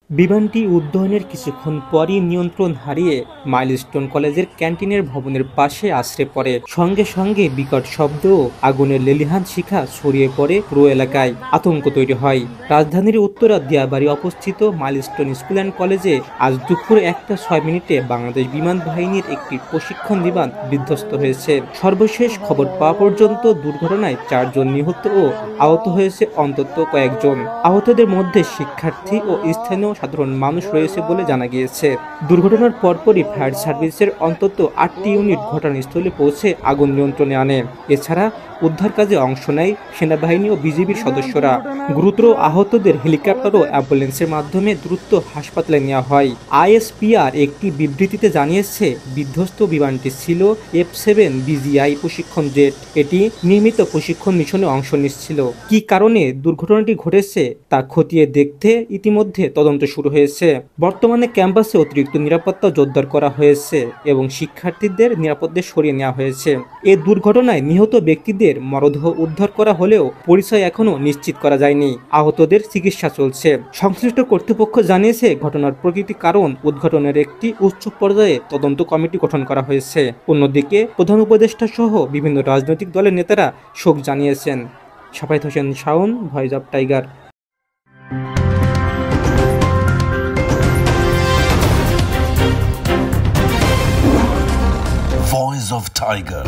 বিমানটি উড্ডয়নের কিছুক্ষণ পরই নিয়ন্ত্রণ হারিয়ে মাইলস্টোন কলেজের ক্যান্টিনের ভবনের পাশে আছড়ে পড়ে। সঙ্গে সঙ্গে বিকট শব্দ ও আগুনের লেলিহান শিখা ছড়িয়ে পড়ে পুরো এলাকায়। আতঙ্ক তৈরি হয়। রাজধানীর উত্তরা দিয়াবাড়ি অবস্থিত মাইলস্টোন স্কুল অ্যান্ড কলেজে আজ দুপুর 1টা 6 মিনিটে বাংলাদেশ বিমান বাহিনীর একটি প্রশিক্ষণ বিমান বিধ্বস্ত হয়েছে। সর্বশেষ খবর পাওয়া পর্যন্ত দুর্ঘটনায় 4 জন নিহত ও আহত হয়েছে অন্তত কয়েকজন। আহতদের মধ্যে শিক্ষার্থী ও স্থানীয় সাধারণ মানুষ রয়েছে বলে জানা গিয়েছে। দুর্ঘটনার পরপরই ফায়ার সার্ভিসের অন্তত 8টি ইউনিট ঘটনাস্থলে পৌঁছে আগুন নিয়ন্ত্রণে আনে। এছাড়া উদ্ধার কাজে অংশ নেয় সেনাবাহিনী ও বিজিবির সদস্যরা। গুরুতর আহতদের হেলিকপ্টার ও অ্যাম্বুলেন্সের মাধ্যমে দ্রুত হাসপাতালে নেওয়া হয়। আইএসপিআর একটি বিবৃতিতে জানিয়েছে, বিধ্বস্ত বিমানটি ছিল F-7 বিজিআই প্রশিক্ষণ জেট। এটি নিয়মিত প্রশিক্ষণ মিশনে অংশ নিচ্ছিল। কী কারণে দুর্ঘটনাটি ঘটেছে তা খতিয়ে দেখতে ইতিমধ্যে তদন্ত শুরু হয়েছে। বর্তমানে ক্যাম্পাসে অতিরিক্ত নিরাপত্তা জোরদার করা হয়েছে এবং শিক্ষার্থীদের নিরাপদে সরিয়ে নেওয়া হয়েছে। এ দুর্ঘটনায় নিহত ব্যক্তিদের মরদেহ উদ্ধার করা হলেও পরিচয় এখনও নিশ্চিত করা যায়নি। আহতদের চিকিৎসা চলছে। সংশ্লিষ্ট কর্তৃপক্ষ জানিয়েছে, ঘটনার প্রকৃতি কারণ উদ্ঘাটনের একটি উচ্চ পর্যায়ে তদন্ত কমিটি গঠন করা হয়েছে। অন্যদিকে প্রধান উপদেষ্টা সহ বিভিন্ন রাজনৈতিক দলের নেতারা শোক জানিয়েছেন। Shafayet Hossain Shaon, voice of tiger. Voice of Tiger.